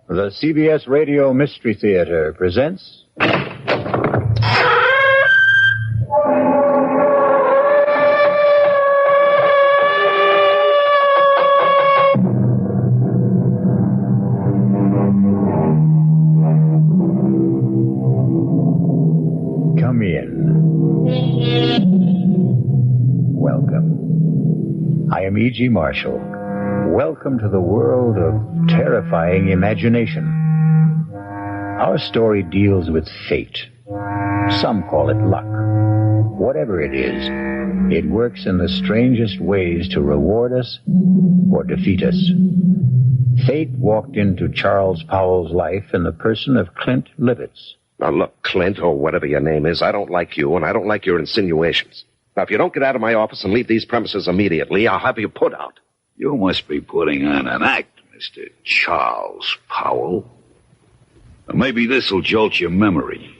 The CBS Radio Mystery Theater presents... Come in. Welcome. I am E.G. Marshall. Welcome to the world of terrifying imagination. Our story deals with fate. Some call it luck. Whatever it is, it works in the strangest ways to reward us or defeat us. Fate walked into Charles Powell's life in the person of Clint Livitz. Now, look, Clint, or whatever your name is, I don't like you, and I don't like your insinuations. Now, if you don't get out of my office and leave these premises immediately, I'll have you put out. You must be putting on an act, Mr. Charles Powell. Or maybe this'll jolt your memory.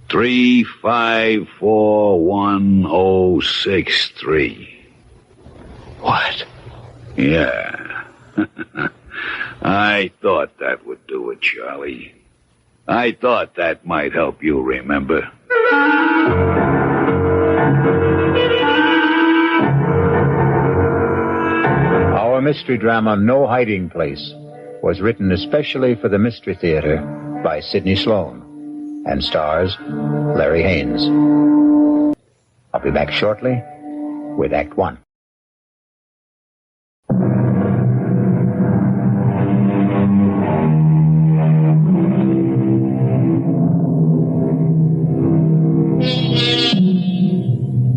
3541063. What? Yeah. I thought that would do it, Charlie. I thought that might help you remember. Our mystery drama, No Hiding Place, was written especially for the Mystery Theater by Sidney Sloan and stars Larry Haines. I'll be back shortly with Act One.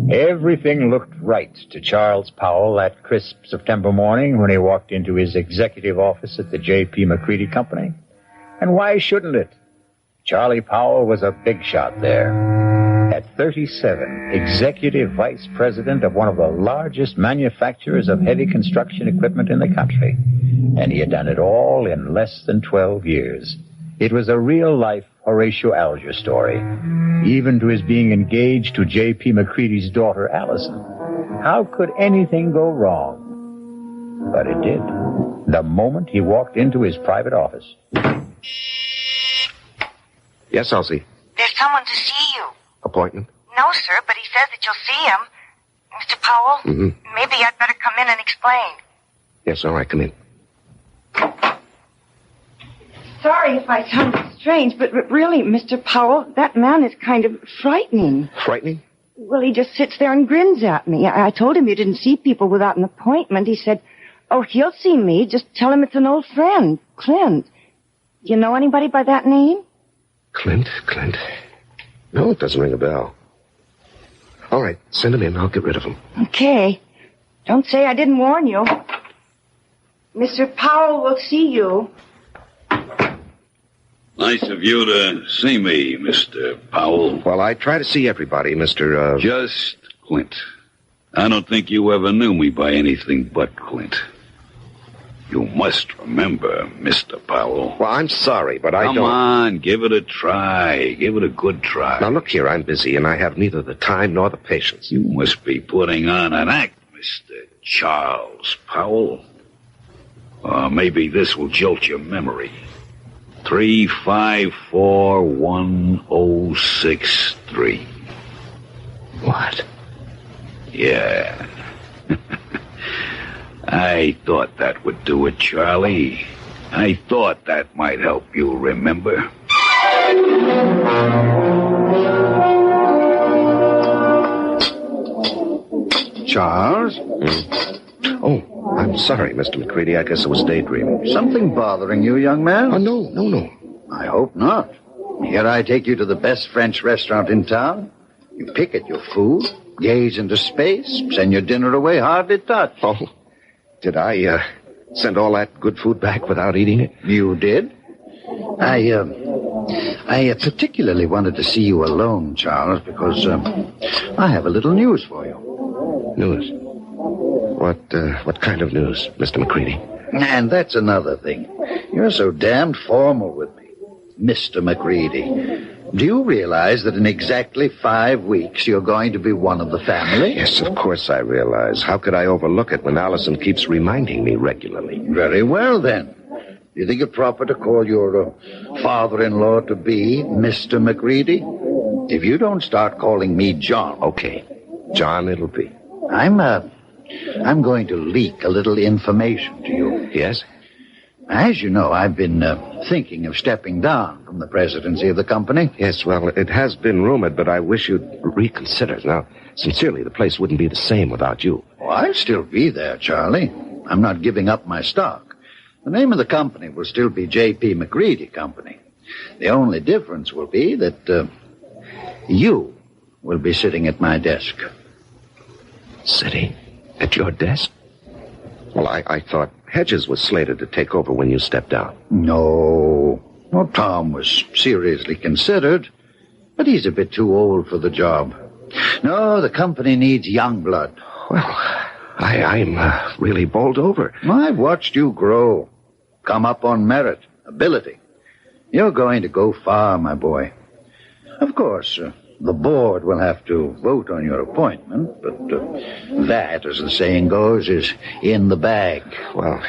Everything looked right to Charles Powell that crisp September morning when he walked into his executive office at the J.P. McCready Company. And why shouldn't it? Charlie Powell was a big shot there. At 37, executive vice president of one of the largest manufacturers of heavy construction equipment in the country. And he had done it all in less than 12 years. It was a real-life Horatio Alger story, even to his being engaged to J.P. McCready's daughter, Allison. How could anything go wrong? But it did, the moment he walked into his private office. Yes, Elsie. There's someone to see you. Appointment? No, sir, but he says that you'll see him. Mr. Powell? Mm-hmm. Maybe I'd better come in and explain. Yes, all right, come in. Sorry if I sound strange, but really, Mr. Powell, that man is kind of frightening. Frightening? Well, he just sits there and grins at me. I told him you didn't see people without an appointment. He said, oh, he'll see me. Just tell him it's an old friend, Clint. You know anybody by that name? Clint? No, it doesn't ring a bell. All right, send him in. I'll get rid of him. Okay. Don't say I didn't warn you. Mr. Powell will see you. Nice of you to see me, Mr. Powell. Well, I try to see everybody, Mr. Just Clint. I don't think you ever knew me by anything but Clint. You must remember, Mr. Powell. Well, I'm sorry, but I don't... Come on, give it a try. Give it a good try. Now, look here, I'm busy, and I have neither the time nor the patience. You must be putting on an act, Mr. Charles Powell. Or maybe this will jolt your memory. 3541063. What? Yeah. I thought that would do it, Charlie. I thought that might help you remember. Charles? Oh, I'm sorry, Mr. McCready. I guess I was daydreaming. Something bothering you, young man? Oh, no. I hope not. Here I take you to the best French restaurant in town. You pick at your food, gaze into space, send your dinner away hardly touched. Oh, did I send all that good food back without eating it? You did? I particularly wanted to see you alone, Charles, because I have a little news for you. News? What kind of news, Mr. McCready? And that's another thing. You're so damned formal with me. Mr. McCready. Do you realize that in exactly 5 weeks you're going to be one of the family? Yes, of course I realize. How could I overlook it when Allison keeps reminding me regularly? Very well, then. Do you think it proper to call your father-in-law to be Mr. McCready? If you don't start calling me John... Okay. John, it'll be. I'm going to leak a little information to you. Yes? As you know, I've been thinking of stepping down from the presidency of the company. Yes, well, it has been rumored, but I wish you'd reconsider. Now, sincerely, the place wouldn't be the same without you. Oh, I'll still be there, Charlie. I'm not giving up my stock. The name of the company will still be J.P. McCready Company. The only difference will be that you will be sitting at my desk. Sitting at your desk? Well, I thought Hedges was slated to take over when you stepped down. No. Well, Tom was seriously considered, but he's a bit too old for the job. No, the company needs young blood. Well, I'm really bowled over. I've watched you grow. Come up on merit, ability. You're going to go far, my boy. Of course, the board will have to vote on your appointment, but that, as the saying goes, is in the bag. Well,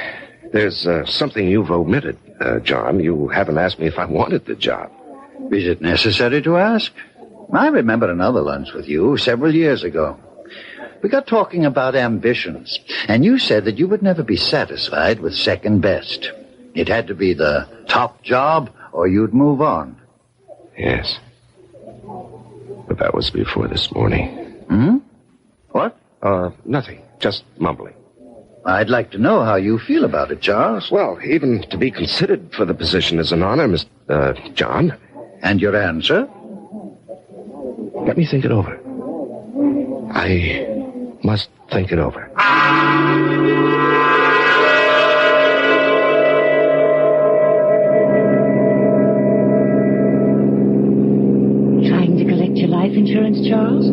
there's something you've omitted, John. You haven't asked me if I wanted the job. Is it necessary to ask? I remember another lunch with you several years ago. We got talking about ambitions, and you said that you would never be satisfied with second best. It had to be the top job, or you'd move on. Yes. But that was before this morning. Hmm? What? Nothing. Just mumbling. I'd like to know how you feel about it, Charles. Well, even to be considered for the position is an honor, Mr. John. And your answer? Let me think it over. I must think it over. Trying to collect your life insurance, Charles?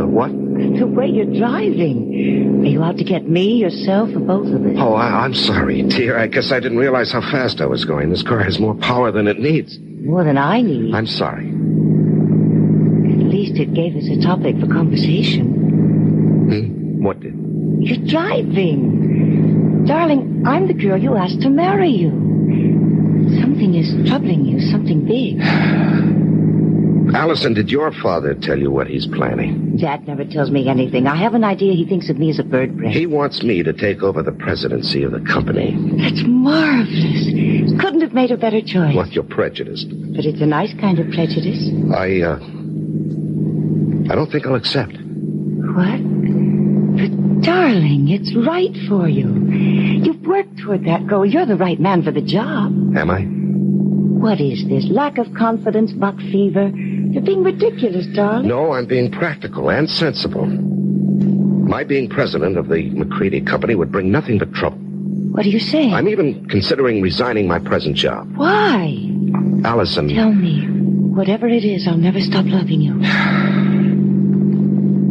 What? The way you're driving. Are you out to get me, yourself, or both of us? Oh, I'm sorry, dear. I guess I didn't realize how fast I was going. This car has more power than it needs. More than I need. I'm sorry. At least it gave us a topic for conversation. What did? You're driving. Darling, I'm the girl you asked to marry you. Something is troubling you, something big. Allison, did your father tell you what he's planning? Dad never tells me anything. I have an idea he thinks of me as a bird brain. He wants me to take over the presidency of the company. That's marvelous. Couldn't have made a better choice. Well, you're prejudiced. But it's a nice kind of prejudice. I don't think I'll accept. What? But, darling, it's right for you. You've worked toward that goal. You're the right man for the job. Am I? What is this? Lack of confidence, buck fever? You're being ridiculous, darling. No, I'm being practical and sensible. My being president of the McCready Company would bring nothing but trouble. What are you saying? I'm even considering resigning my present job. Why? Allison... Tell me. Whatever it is, I'll never stop loving you.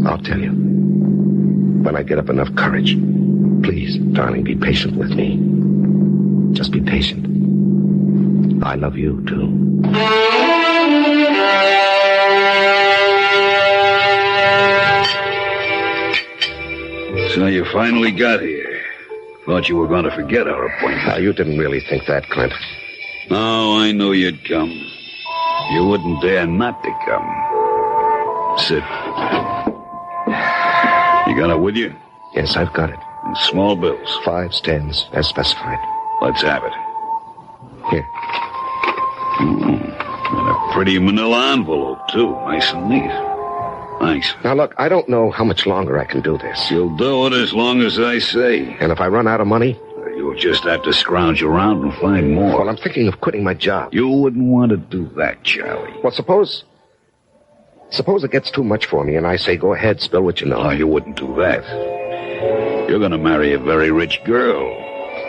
I'll tell you. When I get up enough courage. Please, darling, be patient with me. Just be patient. I love you, too. So you finally got here. Thought you were going to forget our appointment. You didn't really think that, Clint. No, I knew you'd come. You wouldn't dare not to come. Sit. You got it with you? Yes, I've got it. In small bills. 5s, 10s, as specified. Let's have it. Here. And a pretty manila envelope, too. Nice and neat. Thanks. Now, look, I don't know how much longer I can do this. You'll do it as long as I say. And if I run out of money? You'll just have to scrounge around and find more. Well, I'm thinking of quitting my job. You wouldn't want to do that, Charlie. Well, suppose it gets too much for me and I say, go ahead, spill what you know. No, you wouldn't do that. You're going to marry a very rich girl.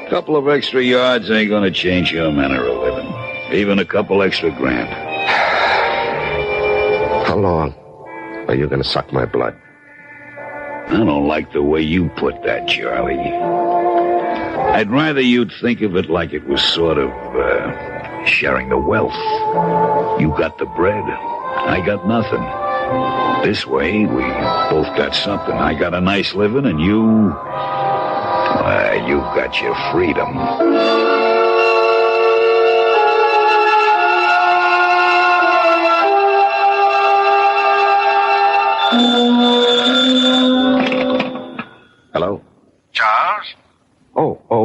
A couple of extra yards ain't going to change your manner of living. Even a couple extra grand. How long are you going to suck my blood? I don't like the way you put that, Charlie. I'd rather you'd think of it like it was sort of, sharing the wealth. You got the bread. I got nothing. This way, we both got something. I got a nice living, and you got your freedom.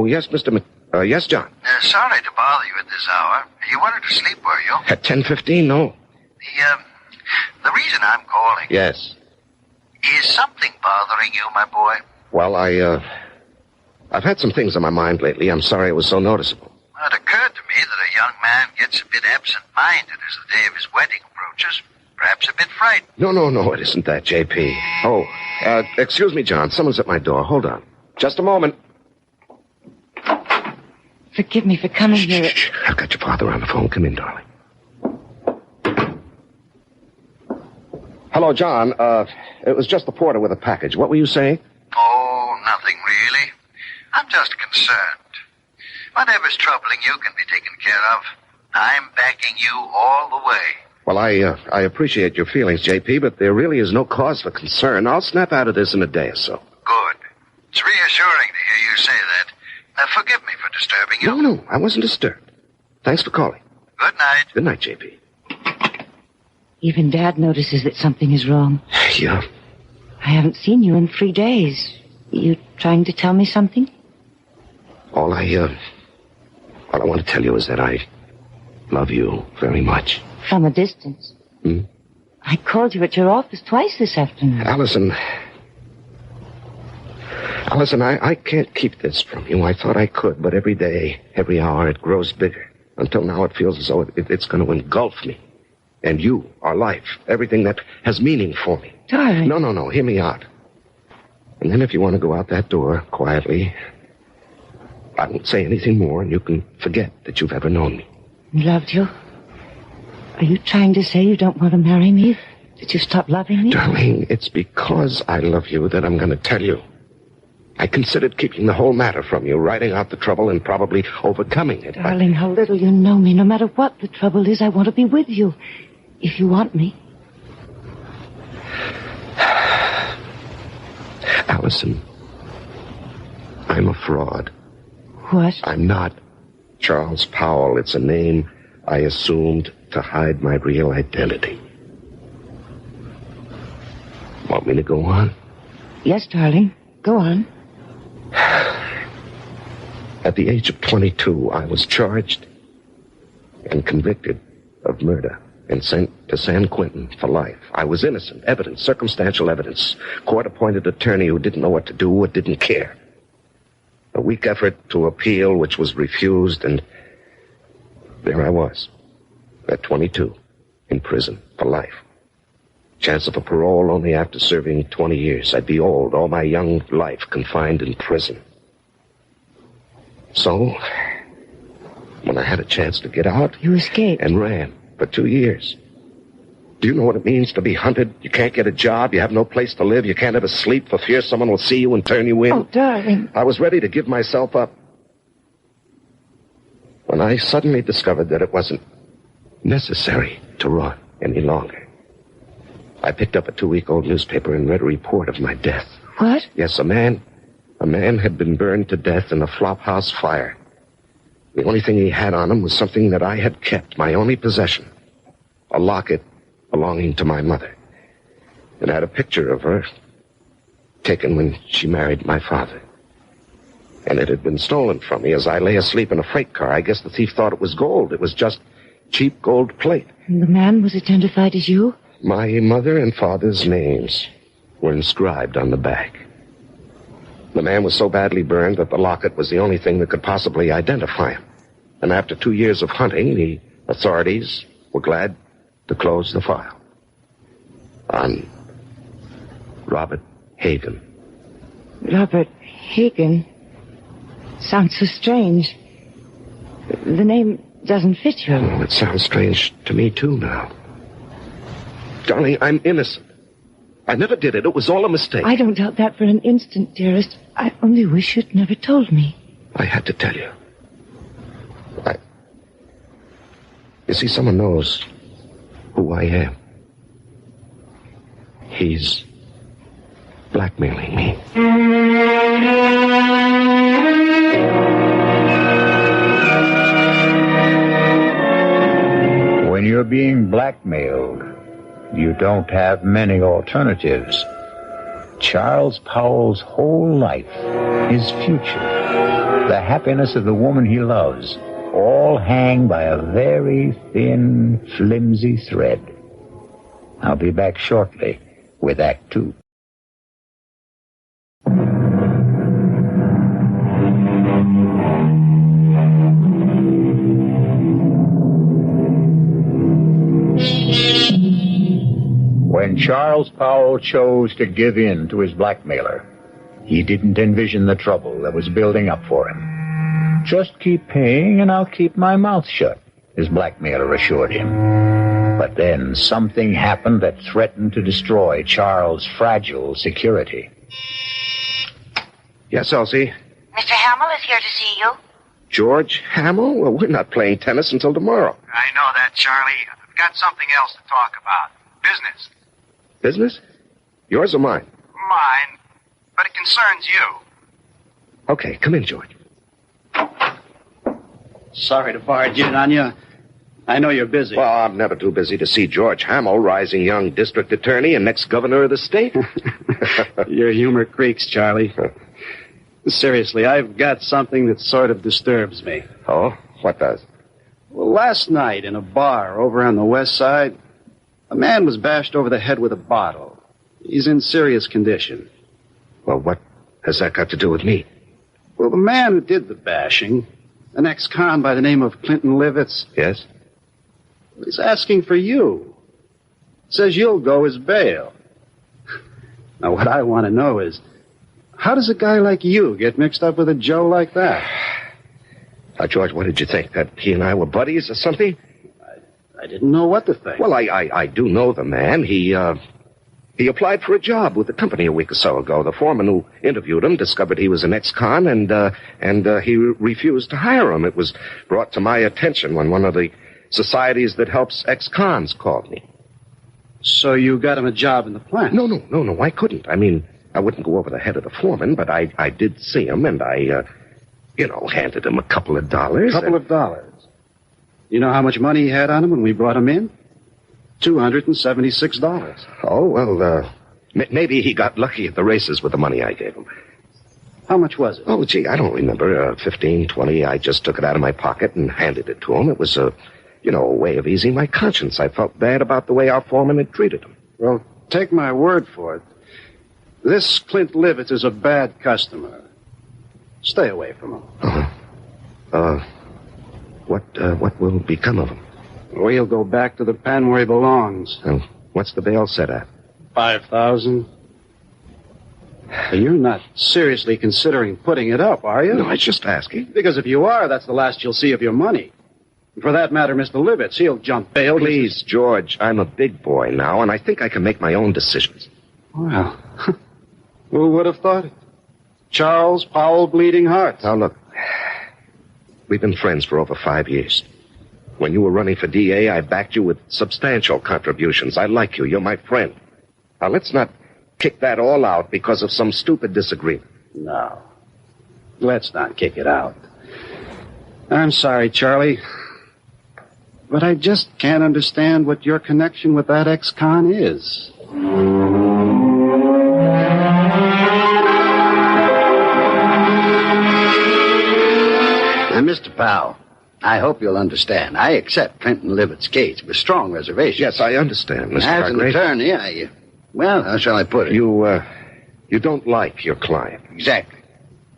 yes, yes, John. Sorry to bother you at this hour. You wanted to sleep, were you? At 10:15, no. The reason I'm calling... Yes. Is something bothering you, my boy? Well, I've had some things on my mind lately. I'm sorry it was so noticeable. Well, it occurred to me that a young man gets a bit absent-minded as the day of his wedding approaches. Perhaps a bit frightened. No, it isn't that, J.P. Oh, excuse me, John. Someone's at my door. Hold on. Just a moment. Forgive me for coming here. Shh. I've got your father on the phone. Come in, darling. Hello, John. It was just the porter with a package. What were you saying? Oh, nothing really. I'm just concerned. Whatever's troubling you can be taken care of. I'm backing you all the way. Well, I appreciate your feelings, J.P., but there really is no cause for concern. I'll snap out of this in a day or so. Good. It's reassuring to hear you say that. Now, forgive me for disturbing you. No, I wasn't disturbed. Thanks for calling. Good night. Good night, J.P. Even Dad notices that something is wrong. Yeah. I haven't seen you in 3 days. You trying to tell me something? All I want to tell you is that I love you very much. From a distance. Hmm? I called you at your office twice this afternoon. Allison, I can't keep this from you. I thought I could, but every day, every hour, it grows bigger. Until now, it feels as though it's going to engulf me. And you, our life, everything that has meaning for me. Darling. No, hear me out. And then if you want to go out that door quietly, I won't say anything more, and you can forget that you've ever known me. Loved you? Are you trying to say you don't want to marry me? That you stopped loving me? Darling, it's because I love you that I'm going to tell you. I considered keeping the whole matter from you, writing out the trouble and probably overcoming it. Darling, how little you know me. No matter what the trouble is, I want to be with you. If you want me. Allison, I'm a fraud. What? I'm not Charles Powell. It's a name I assumed to hide my real identity. Want me to go on? Yes, darling. Go on. At the age of 22, I was charged and convicted of murder and sent to San Quentin for life. I was innocent. Evidence, circumstantial evidence. Court-appointed attorney who didn't know what to do or didn't care. A weak effort to appeal, which was refused, and there I was, at 22, in prison for life. Chance of a parole only after serving 20 years. I'd be old, all my young life confined in prison. So, when I had a chance to get out... You escaped. And ran for 2 years. Do you know what it means to be hunted? You can't get a job, you have no place to live, you can't ever sleep for fear someone will see you and turn you in. Oh, darling. I was ready to give myself up. When I suddenly discovered that it wasn't necessary to run any longer. I picked up a 2-week-old newspaper and read a report of my death. What? Yes, a man had been burned to death in a flophouse fire. The only thing he had on him was something that I had kept, my only possession. A locket belonging to my mother. It had a picture of her taken when she married my father. And it had been stolen from me as I lay asleep in a freight car. I guess the thief thought it was gold. It was just cheap gold plate. And the man was identified as you? My mother and father's names were inscribed on the back. The man was so badly burned that the locket was the only thing that could possibly identify him. And after 2 years of hunting, the authorities were glad to close the file. On Robert Hagen. Robert Hagen? Sounds so strange. The name doesn't fit you. Oh, it sounds strange to me, too, now. Darling, I'm innocent. I never did it. It was all a mistake. I don't doubt that for an instant, dearest. I only wish you'd never told me. I had to tell you. You see, someone knows who I am. He's blackmailing me. When you're being blackmailed, you don't have many alternatives. Charles Powell's whole life, his future, the happiness of the woman he loves, all hang by a very thin, flimsy thread. I'll be back shortly with Act Two. When Charles Powell chose to give in to his blackmailer, he didn't envision the trouble that was building up for him. Just keep paying and I'll keep my mouth shut, his blackmailer assured him. But then something happened that threatened to destroy Charles' fragile security. Yes, Elsie? Mr. Hamill is here to see you. George Hamill? Well, we're not playing tennis until tomorrow. I know that, Charlie. I've got something else to talk about. Business. Business? Yours or mine? Mine. But it concerns you. Okay, come in, George. Sorry to barge in on you. I know you're busy. Well, I'm never too busy to see George Hamill, rising young district attorney and next governor of the state. Your humor creaks, Charlie. Seriously, I've got something that sort of disturbs me. Oh? What does? Well, last night in a bar over on the west side, a man was bashed over the head with a bottle. He's in serious condition. Well, what has that got to do with me? Well, the man who did the bashing, an ex-con by the name of Clinton Livitz, Yes? he's asking for you. Says you'll go as bail. Now, what I want to know is, how does a guy like you get mixed up with a Joe like that? Now, George, what did you think? That he and I were buddies or something? I didn't know what to think. Well, I do know the man. He applied for a job with the company a week or so ago. The foreman who interviewed him discovered he was an ex-con, and he refused to hire him. It was brought to my attention when one of the societies that helps ex-cons called me. So you got him a job in the plant? No, I couldn't. I mean, I wouldn't go over the head of the foreman, but I did see him, and I handed him a couple of dollars. Couple of dollars? You know how much money he had on him when we brought him in? $276. Oh, well, maybe he got lucky at the races with the money I gave him. How much was it? Oh, gee, I don't remember. 15, 20. I just took it out of my pocket and handed it to him. It was a way of easing my conscience. I felt bad about the way our foreman had treated him. Well, take my word for it. This Clint Livitz is a bad customer. Stay away from him. Uh-huh. What will become of him? Well, he'll go back to the pen where he belongs. What's the bail set at? $5,000. You're not seriously considering putting it up, are you? No, I was just asking. Because if you are, that's the last you'll see of your money. And for that matter, Mr. Livitz, he'll jump bail. Please, George, I'm a big boy now, and I think I can make my own decisions. Well, who would have thought it? Charles Powell Bleeding Heart. Now, look, we've been friends for over 5 years. When you were running for DA, I backed you with substantial contributions. I like you. You're my friend. Now, let's not kick that all out because of some stupid disagreement. No. Let's not kick it out. I'm sorry, Charlie. But I just can't understand what your connection with that ex-con is. Now, Mr. Powell, I hope you'll understand. I accept Clinton Livitz's case with strong reservations. Yes, I understand, Mr. As an Hargrave. attorney, well, how shall I put it? You don't like your client. Exactly.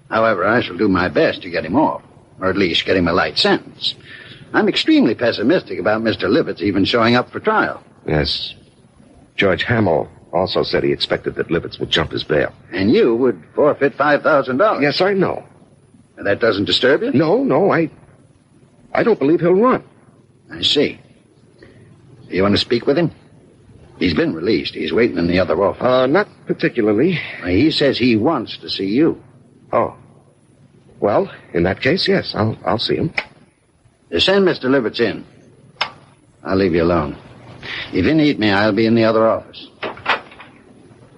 However, I shall do my best to get him off, or at least get him a light sentence. I'm extremely pessimistic about Mr. Livitz even showing up for trial. Yes. George Hamill also said he expected that Livitz would jump his bail. And you would forfeit $5,000. Yes, I know. Now, that doesn't disturb you? No, I don't believe he'll run. I see. You want to speak with him? He's been released. He's waiting in the other office. Not particularly. He says he wants to see you. Oh. Well, in that case, yes, I'll see him. Send Mr. Livitz in. I'll leave you alone. If you need me, I'll be in the other office.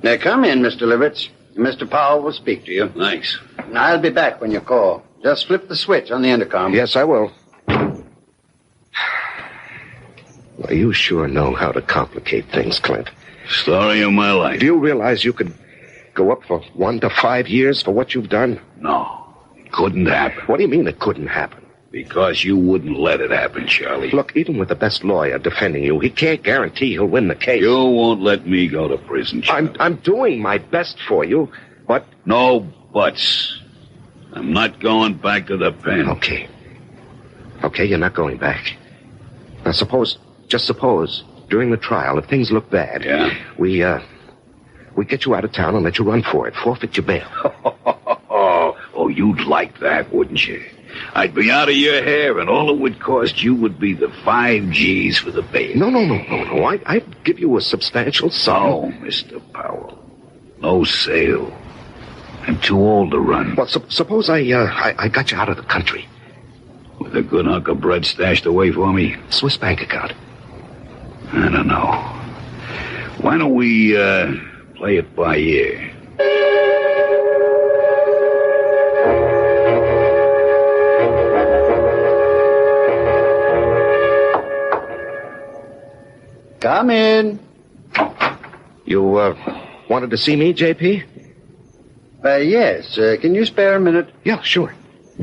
Now, come in, Mr. Livitz. Mr. Powell will speak to you. Thanks. I'll be back when you call. Just flip the switch on the intercom. Yes, I will. Well, you sure know how to complicate things, Clint. Story of my life. Do you realize you could go up for 1 to 5 years for what you've done? No. couldn't happen. What do you mean it couldn't happen? Because you wouldn't let it happen, Charlie. Look, even with the best lawyer defending you, he can't guarantee he'll win the case. You won't let me go to prison, Charlie. I'm doing my best for you, but... No buts. I'm not going back to the pen. Okay. Okay, you're not going back. Now just suppose, during the trial, if things look bad... Yeah? We get you out of town and let you run for it. Forfeit your bail. Oh, you'd like that, wouldn't you? I'd be out of your hair, and all it would cost you would be the 5 G's for the bail. No. I'd give you a substantial sum. No, Mr. Powell. No sale. I'm too old to run. Well, suppose I got you out of the country. With a good hunk of bread stashed away for me? Swiss bank account. I don't know. Why don't we, play it by ear? Come in. You, wanted to see me, J.P.? Yes. Can you spare a minute? Yeah, sure.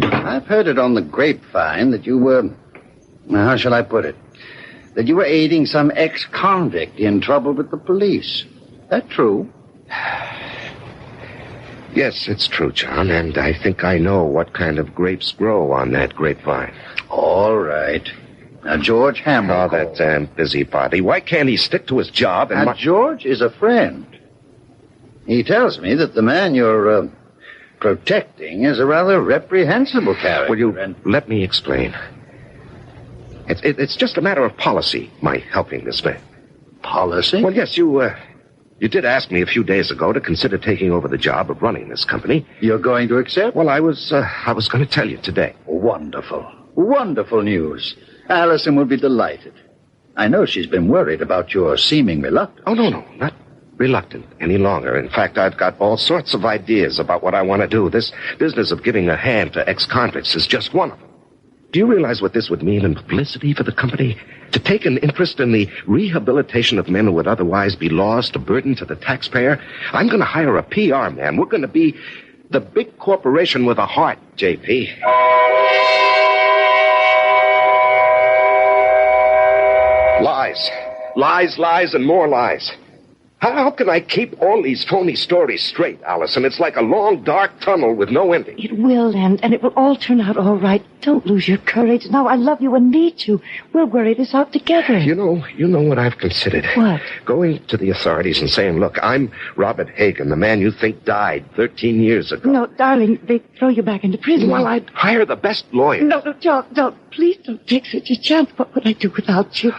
I've heard it on the grapevine that you were... How shall I put it? That you were aiding some ex-convict in trouble with the police. That true? Yes, it's true, John, and I think I know what kind of grapes grow on that grapevine. All right. Now, George Hammond. Oh, that damn busybody. Why can't he stick to his job and... Now, George is a friend. He tells me that the man you're, protecting is a rather reprehensible character. Will you let me explain? It's just a matter of policy, my helping this man. Policy? Well, yes, you did ask me a few days ago to consider taking over the job of running this company. You're going to accept? Well, I was going to tell you today. Wonderful. Wonderful news. Allison will be delighted. I know she's been worried about your seeming reluctance. Oh, no, not reluctant any longer. In fact, I've got all sorts of ideas about what I want to do. This business of giving a hand to ex-convicts is just one of them. Do you realize what this would mean in publicity for the company? To take an interest in the rehabilitation of men who would otherwise be lost, a burden to the taxpayer? I'm going to hire a PR man. We're going to be the big corporation with a heart, J.P. Lies, and more lies. How can I keep all these phony stories straight, Allison? It's like a long, dark tunnel with no ending. It will end, and it will all turn out all right. Don't lose your courage. Now, I love you and need you. We'll worry this out together. You know what I've considered. What? Going to the authorities and saying, look, I'm Robert Hagen, the man you think died 13 years ago. No, darling, they throw you back into prison. Well, I'd hire the best lawyer. No, don't. Please don't take such a chance. What would I do without you?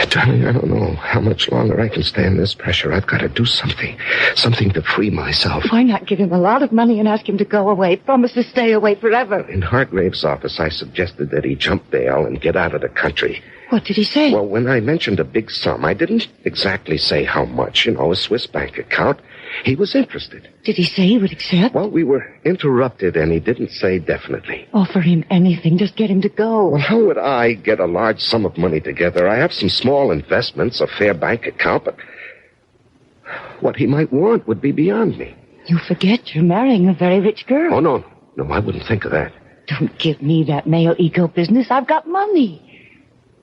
Darling, I don't know how much longer I can stand this pressure. I've got to do something to free myself. Why not give him a lot of money and ask him to go away? Promise to stay away forever. In Hargrave's office, I suggested that he jump bail and get out of the country. What did he say? Well, when I mentioned a big sum, I didn't exactly say how much, a Swiss bank account. He was interested. Did he say he would accept? Well, we were interrupted, and he didn't say definitely. Offer him anything. Just get him to go. Well, how would I get a large sum of money together? I have some small investments, a fair bank account, but what he might want would be beyond me. You forget you're marrying a very rich girl. Oh, no, I wouldn't think of that. Don't give me that male ego business. I've got money.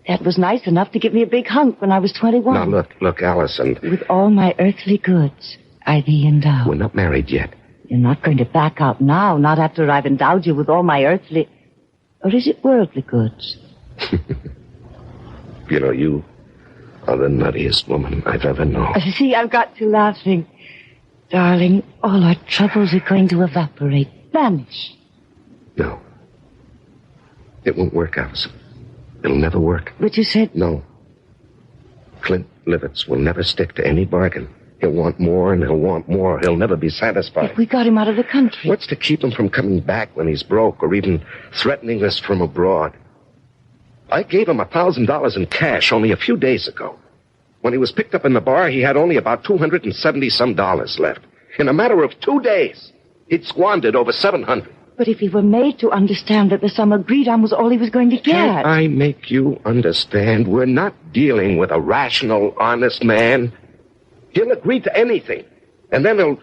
That was nice enough to give me a big hunk when I was 21. Now, look, Allison. With all my earthly goods, I thee endow. We're not married yet. You're not going to back out now, not after I've endowed you with all my earthly... Or is it worldly goods? You are the nuttiest woman I've ever known. See, I've got you laughing. Darling, all our troubles are going to evaporate, vanish. No. It won't work, Allison. It'll never work. But you said... No. Clint Livitz will never stick to any bargain. He'll want more and he'll want more. He'll never be satisfied. If we got him out of the country. What's to keep him from coming back when he's broke or even threatening us from abroad? I gave him $1,000 in cash only a few days ago. When he was picked up in the bar, he had only about $270-some left. In a matter of 2 days, he'd squandered over $700. But if he were made to understand that the sum agreed on was all he was going to get... Can't I make you understand? We're not dealing with a rational, honest man. He'll agree to anything. And then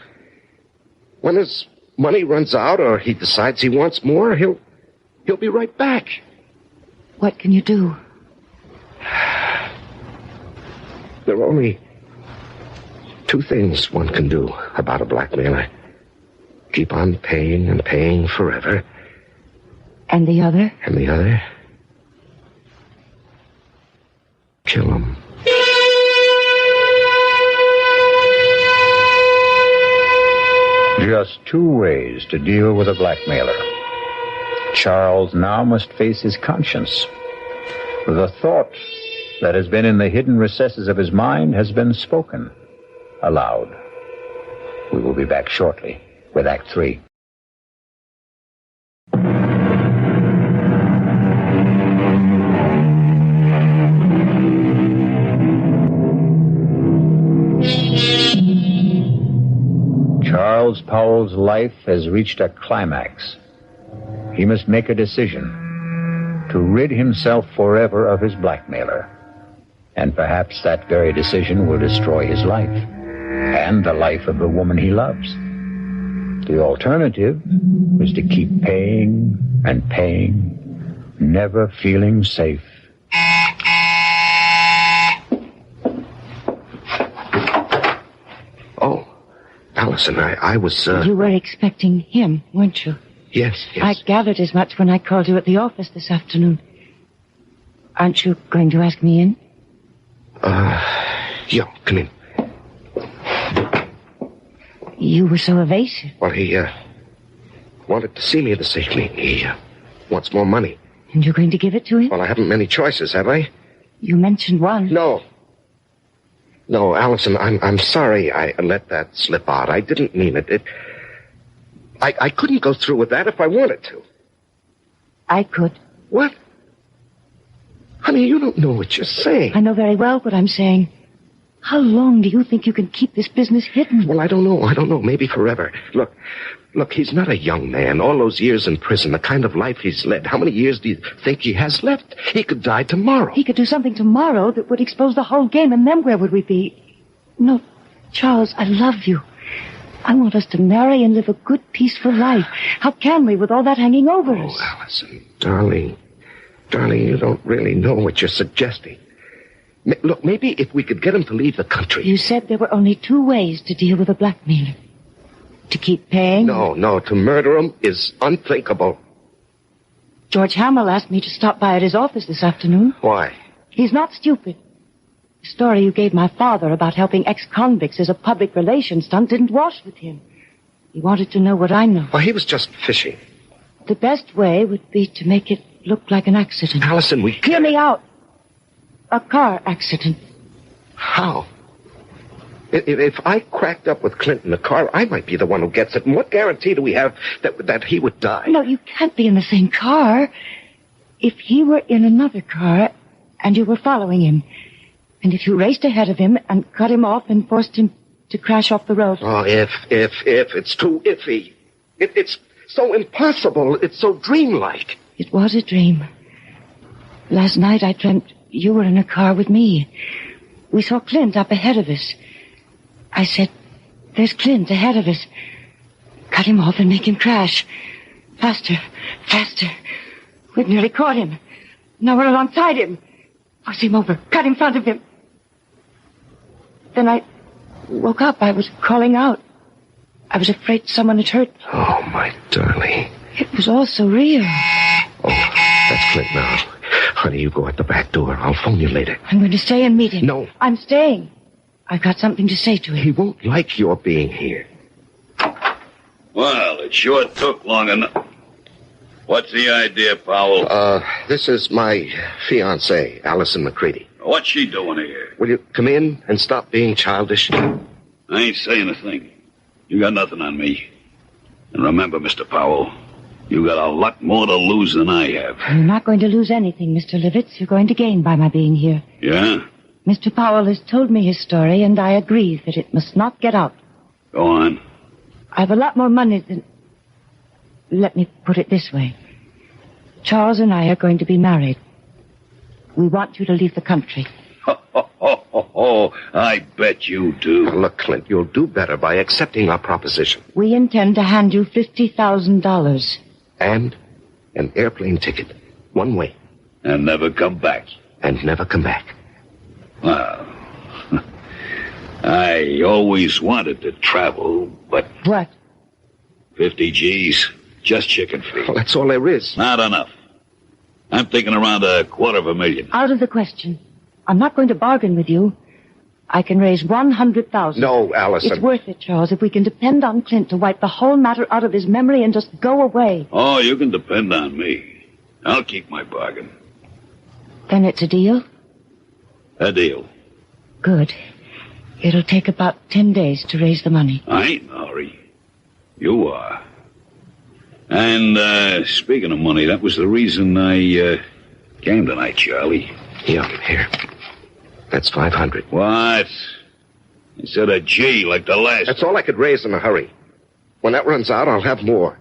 When his money runs out or he decides he wants more, he'll be right back. What can you do? There are only two things one can do about a blackmailer. Keep on paying and paying forever. And the other? And the other? Kill him. Just two ways to deal with a blackmailer. Charles now must face his conscience. The thought that has been in the hidden recesses of his mind has been spoken aloud. We will be back shortly with Act 3. Charles Powell's life has reached a climax. He must make a decision to rid himself forever of his blackmailer. And perhaps that very decision will destroy his life and the life of the woman he loves. The alternative is to keep paying and paying, never feeling safe. Oh, Allison, I was, You were expecting him, weren't you? Yes. I gathered as much when I called you at the office this afternoon. Aren't you going to ask me in? Yeah, come in. You were so evasive. Well, he, wanted to see me this evening. He, wants more money. And you're going to give it to him? Well, I haven't many choices, have I? You mentioned one. No, Allison, I'm sorry I let that slip out. I didn't mean it. I couldn't go through with that if I wanted to. I could. What? Honey, you don't know what you're saying. I know very well what I'm saying. How long do you think you can keep this business hidden? Well, I don't know. Maybe forever. Look, he's not a young man. All those years in prison, the kind of life he's led. How many years do you think he has left? He could die tomorrow. He could do something tomorrow that would expose the whole game, and then where would we be? No, Charles, I love you. I want us to marry and live a good, peaceful life. How can we with all that hanging over us? Oh, Allison, darling, you don't really know what you're suggesting. Look, maybe if we could get him to leave the country. You said there were only two ways to deal with a blackmailer. To keep paying? No, to murder him is unthinkable. George Hamill asked me to stop by at his office this afternoon. Why? He's not stupid. The story you gave my father about helping ex-convicts as a public relations stunt didn't wash with him. He wanted to know what I know. Well, he was just fishing. The best way would be to make it look like an accident. Allison, we... Hear me out. A car accident. How? If I cracked up with Clint in the car, I might be the one who gets it. And what guarantee do we have that he would die? No, you can't be in the same car. If he were in another car and you were following him, and if you raced ahead of him and cut him off and forced him to crash off the road. Oh, if. It's too iffy. It's so impossible. It's so dreamlike. It was a dream. Last night I dreamt you were in a car with me. We saw Clint up ahead of us. I said, there's Clint ahead of us. Cut him off and make him crash. Faster. We've nearly caught him. Now we're alongside him. Push him over. Cut in front of him. Then I woke up. I was calling out. I was afraid someone had hurt me. Oh, my darling. It was all so real. Oh, that's Clint now. Honey, you go out the back door. I'll phone you later. I'm going to stay and meet him. No. I'm staying. I've got something to say to him. He won't like your being here. Well, it sure took long enough. What's the idea, Powell? This is my fiancée, Allison McCready. What's she doing here? Will you come in and stop being childish? I ain't saying a thing. You got nothing on me. And remember, Mr. Powell, you got a lot more to lose than I have. You're not going to lose anything, Mr. Livitz. You're going to gain by my being here. Yeah? Mr. Powell has told me his story, and I agree that it must not get out. Go on. I've a lot more money than... Let me put it this way. Charles and I are going to be married. We want you to leave the country. Oh, I bet you do. Now, look, Clint, you'll do better by accepting our proposition. We intend to hand you $50,000. And an airplane ticket. One way. And never come back. And never come back. Well, I always wanted to travel, but... What? 50 G's, just chicken feed. Well, that's all there is. Not enough. I'm thinking around $250,000. Out of the question. I'm not going to bargain with you. I can raise $100,000. No, Allison. It's worth it, Charles, if we can depend on Clint to wipe the whole matter out of his memory and just go away. Oh, you can depend on me. I'll keep my bargain. Then it's a deal? A deal. Good. It'll take about 10 days to raise the money. I ain't in a hurry. You are. And, speaking of money, that was the reason I, came tonight, Charlie. Yeah, here. That's 500. What? Instead of G like the last. That's all I could raise in a hurry. When that runs out, I'll have more.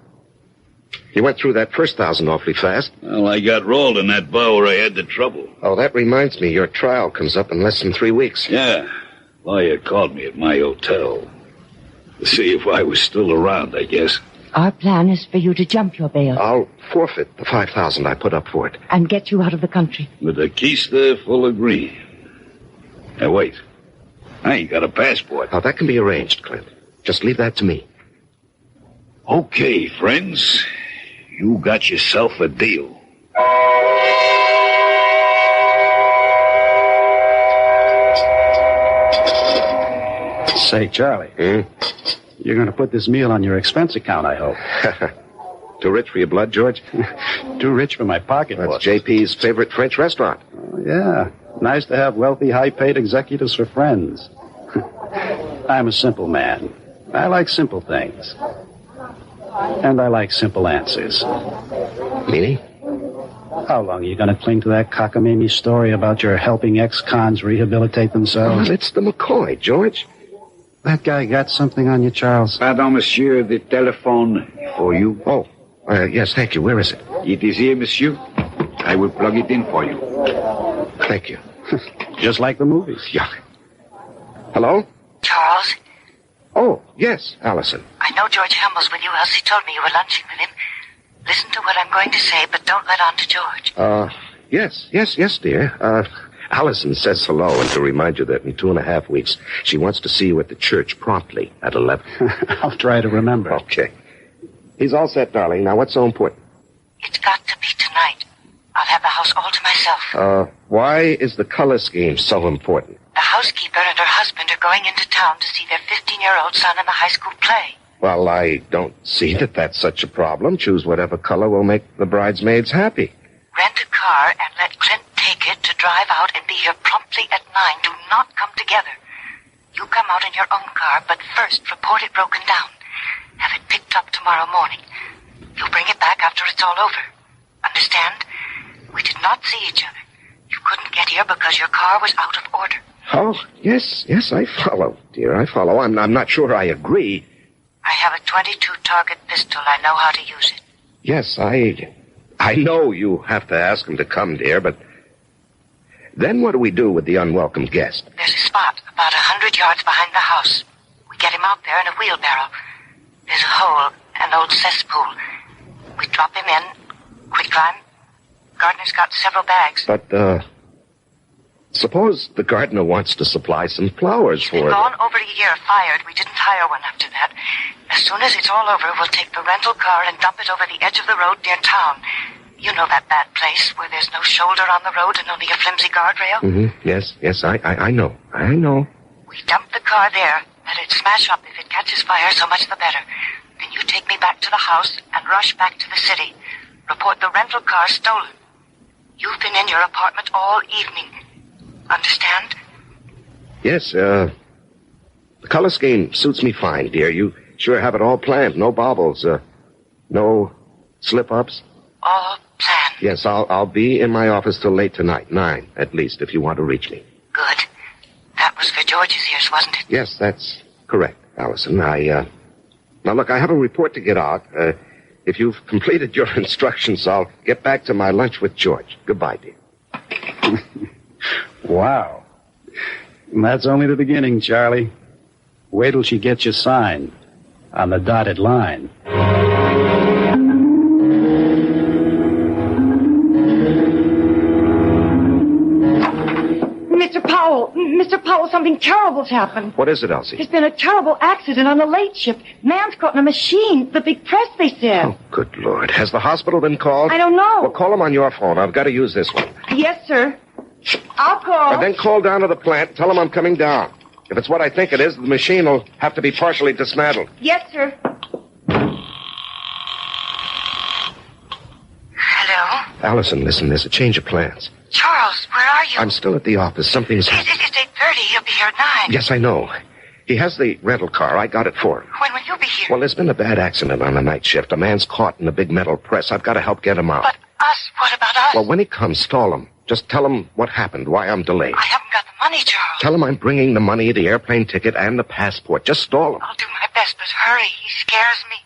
You went through that first 1,000 awfully fast. Well, I got rolled in that bow where I had the trouble. Oh, that reminds me. Your trial comes up in less than 3 weeks. Yeah. Lawyer called me at my hotel to see if I was still around, I guess. Our plan is for you to jump your bail. I'll forfeit the 5,000 I put up for it. And get you out of the country. With the keister full of green. Now, wait. I ain't got a passport. Now, that can be arranged, Clint. Just leave that to me. Okay, friends. You got yourself a deal. Say, Charlie. You're going to put this meal on your expense account, I hope. Too rich for your blood, George? Too rich for my pocketbook. That's JP's favorite French restaurant. Oh, yeah. Nice to have wealthy, high-paid executives for friends. I'm a simple man. I like simple things. And I like simple answers. Meaning? How long are you going to cling to that cockamamie story about your helping ex-cons rehabilitate themselves? Well, it's the McCoy, George. That guy got something on you, Charles? Pardon, monsieur, the telephone for you. Oh, yes, thank you. Where is it? It is here, monsieur. I will plug it in for you. Thank you. Just like the movies. Yeah. Hello? Charles, Oh, yes, Allison. I know George Hamill's with you, else he told me you were lunching with him. Listen to what I'm going to say, but don't let on to George. Yes, dear. Allison says hello, and to remind you that in 2.5 weeks, she wants to see you at the church promptly at 11. I'll try to remember. Okay. He's all set, darling. Now, what's so important? It's got to be tonight. I'll have the house all to myself. Why is the color scheme so important? The housekeeper and her husband are going into town to see their 15-year-old son in the high school play. Well, I don't see that that's such a problem. Choose whatever color will make the bridesmaids happy. Rent a car and let Clint take it to drive out and be here promptly at 9. Do not come together. You come out in your own car, but first report it broken down. Have it picked up tomorrow morning. You'll bring it back after it's all over. Understand? We did not see each other. You couldn't get here because your car was out of order. Oh, yes, I follow, dear. I follow. I'm not sure I agree. I have a .22 target pistol. I know how to use it. Yes, I know you have to ask him to come, dear, but then what do we do with the unwelcome guest? There's a spot about 100 yards behind the house. We get him out there in a wheelbarrow. There's a hole, an old cesspool. We drop him in. Quicklime. Gardener's got several bags. But, suppose the gardener wants to supply some flowers He's for been it. gone over a year, fired. We didn't hire one after that. As soon as it's all over, we'll take the rental car and dump it over the edge of the road near town. You know that bad place where there's no shoulder on the road and only a flimsy guardrail? Mm-hmm. Yes, I know. We dump the car there. Let it smash up. If it catches fire, so much the better. Then you take me back to the house and rush back to the city. Report the rental car stolen. You've been in your apartment all evening. Understand? Yes, the color scheme suits me fine, dear. You sure have it all planned. No baubles, no slip-ups. All planned. Yes, I'll be in my office till late tonight, 9 at least, if you want to reach me. Good. That was for George's ears, wasn't it? Yes, that's correct, Allison. Now look, I have a report to get out. If you've completed your instructions, I'll get back to my lunch with George. Goodbye, dear. Wow. And that's only the beginning, Charlie. Wait till she gets you signed on the dotted line. Mr. Powell, something terrible's happened. What is it, Elsie? There's been a terrible accident on the late ship. Man's caught in a machine. The big press, they said. Oh, good Lord. Has the hospital been called? I don't know. Well, call them on your phone. I've got to use this one. Yes, sir. I'll call. And then call down to the plant. Tell them I'm coming down. If it's what I think it is, the machine will have to be partially dismantled. Yes, sir. Hello? Allison, listen, there's a change of plans. Charles, where are you? I'm still at the office. Something's happened. It's 8:30. He'll be here at 9. Yes, I know. He has the rental car. I got it for him. When will you be here? Well, there's been a bad accident on the night shift. A man's caught in a big metal press. I've got to help get him out. But us? What about us? Well, when he comes, stall him. Just tell him what happened, why I'm delayed. I haven't got the money, Charles. Tell him I'm bringing the money, the airplane ticket, and the passport. Just stall him. I'll do my best, but hurry. He scares me.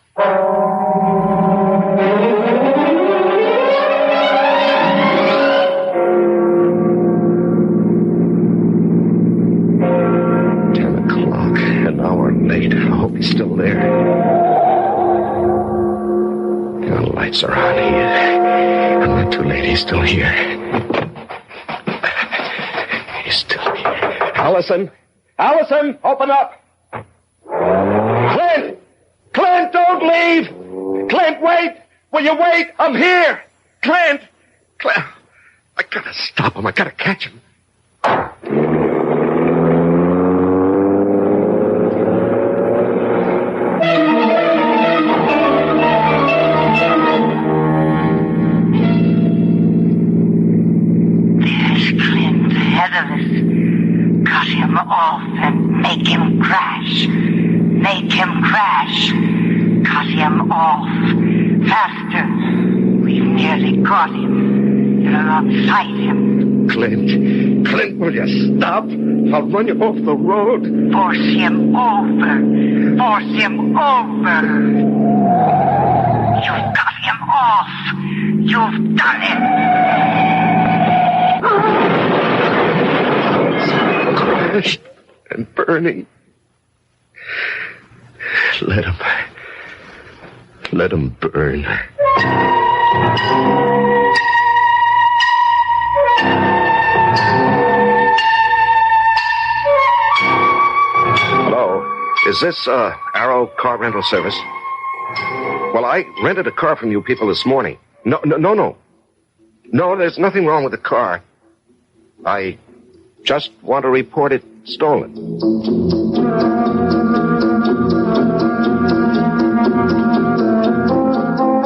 10 o'clock, an hour late. I hope he's still there. The lights are on here. I'm not too late. He's still here. He's still here. Allison! Allison! Open up! Clint! Clint, don't leave! Clint, wait! Will you wait? I'm here! Clint! Clint! I gotta stop him. I gotta catch him. Cut him off and make him crash. Make him crash. Cut him off. Faster. We've nearly got him. You're alongside him. Clint, will you stop? I'll run you off the road. Force him over. Force him over. You've got him off. You've done it. Crashed and burning. Let him burn. Hello, is this Arrow Car Rental Service? Well, I rented a car from you people this morning. No, there's nothing wrong with the car. I just want to report it stolen.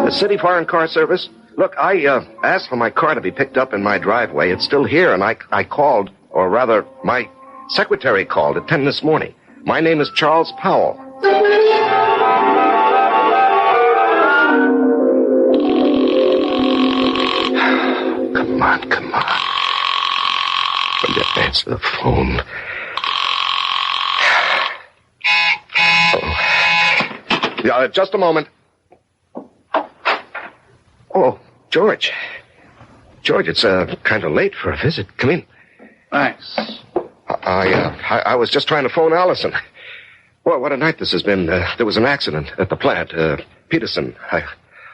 The City Foreign Car Service? Look, I asked for my car to be picked up in my driveway. It's still here, and I called, or rather, my secretary called at 10 this morning. My name is Charles Powell. Come on. Will you answer the phone? Oh. Just a moment. Oh, George. George, it's kind of late for a visit. Come in. Thanks. I was just trying to phone Allison. Well, what a night this has been. There was an accident at the plant. Peterson. I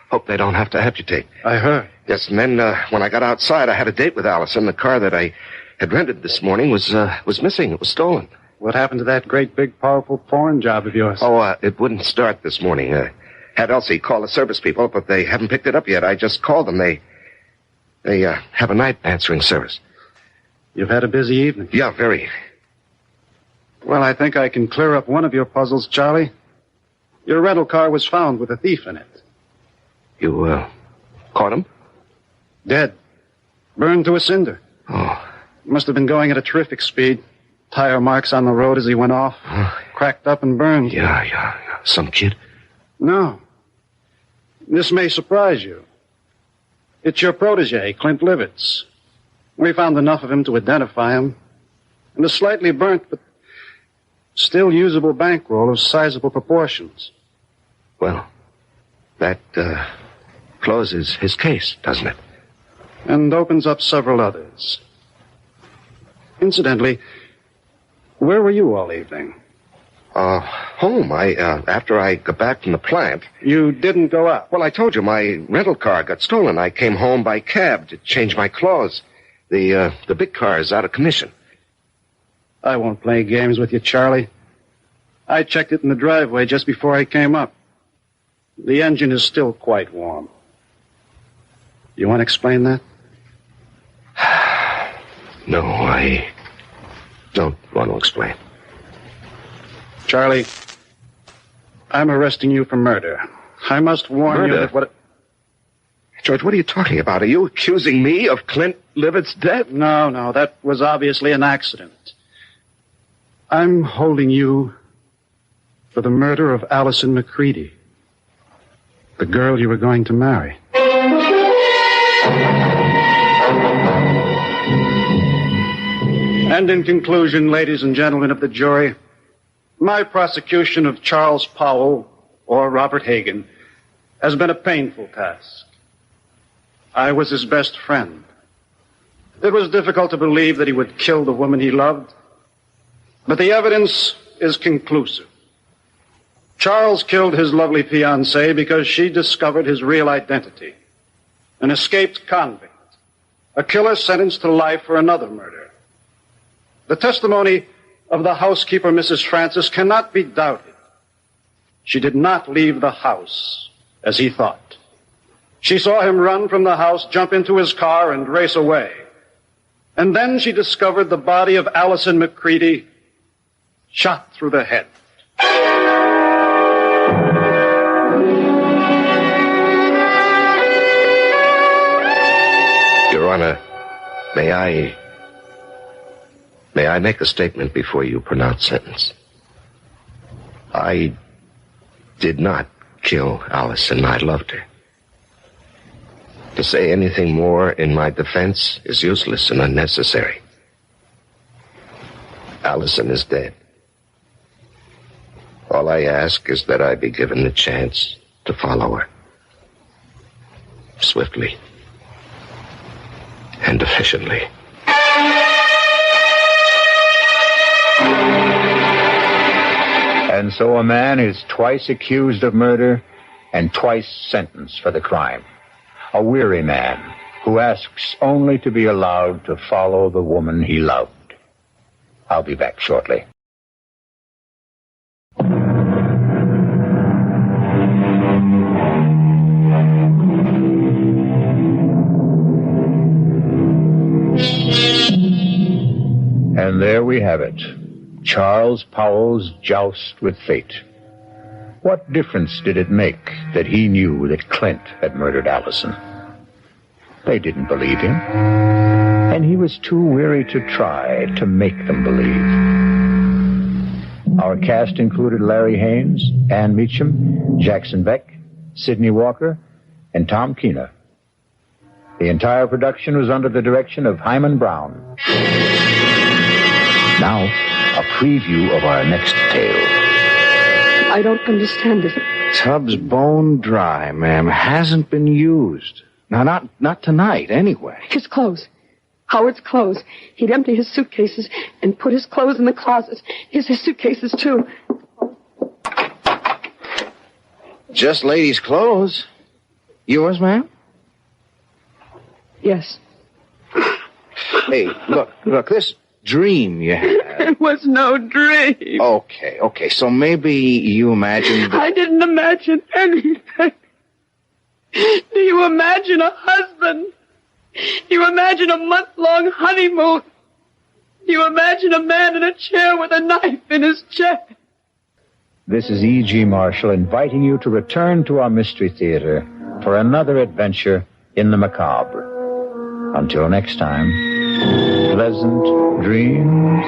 hope they don't have to amputate. I heard. Yes, and then when I got outside, I had a date with Allison. The car that I had rented this morning was missing. It was stolen. What happened to that great, big, powerful foreign job of yours? Oh, it wouldn't start this morning. Had Elsie call the service people, but they haven't picked it up yet. I just called them. They have a night answering service. You've had a busy evening. Yeah, very. Well, I think I can clear up one of your puzzles, Charlie. Your rental car was found with a thief in it. You, caught him? Dead. Burned to a cinder. Oh. Must have been going at a terrific speed. Tire marks on the road as he went off. Cracked up and burned. Yeah. Some kid? No. This may surprise you. It's your protege, Clint Livitz. We found enough of him to identify him. And a slightly burnt, but still usable bankroll of sizable proportions. Well, that, closes his case, doesn't it? And opens up several others. Incidentally, Where were you all evening? Home. After I got back from the plant. You didn't go out? Well, I told you my rental car got stolen. I came home by cab to change my clothes. The big car is out of commission. I won't play games with you, Charlie. I checked it in the driveway just before I came up. The engine is still quite warm. You want to explain that? No, I don't want to explain. Charlie, I'm arresting you for murder. I must warn you that what... George, what are you talking about? Are you accusing me of Clint Livett's death? No, that was obviously an accident. I'm holding you for the murder of Allison McCready, the girl you were going to marry. And in conclusion, ladies and gentlemen of the jury, my prosecution of Charles Powell, or Robert Hagen, has been a painful task. I was his best friend. It was difficult to believe that he would kill the woman he loved, but the evidence is conclusive. Charles killed his lovely fiancée because she discovered his real identity. An escaped convict. A killer sentenced to life for another murder. The testimony of the housekeeper, Mrs. Francis, cannot be doubted. She did not leave the house as he thought. She saw him run from the house, jump into his car, and race away. And then she discovered the body of Allison McCready shot through the head. Your Honor, may I make a statement before you pronounce sentence? I did not kill Allison. I loved her. To say anything more in my defense is useless and unnecessary. Allison is dead. All I ask is that I be given the chance to follow her. Swiftly. And efficiently. And so a man is twice accused of murder and twice sentenced for the crime. A weary man who asks only to be allowed to follow the woman he loved. I'll be back shortly. And there we have it. Charles Powell's joust with fate. What difference did it make that he knew that Clint had murdered Allison? They didn't believe him, and he was too weary to try to make them believe. Our cast included Larry Haines, Ann Meacham, Jackson Beck, Sidney Walker, and Tom Keena. The entire production was under the direction of Himan Brown. Now, a preview of our next tale. I don't understand it. Tub's bone dry, ma'am. Hasn't been used. Now, not tonight, anyway. His clothes. Howard's clothes. He'd empty his suitcases and put his clothes in the closet. His suitcases, too. Just ladies' clothes. Yours, ma'am? Yes. Hey, look, this dream you had. It was no dream. Okay, so maybe you imagined... I didn't imagine anything. Do you imagine a husband? Do you imagine a month-long honeymoon? Do you imagine a man in a chair with a knife in his chest? This is E.G. Marshall inviting you to return to our Mystery Theater for another adventure in the macabre. Until next time, pleasant dreams.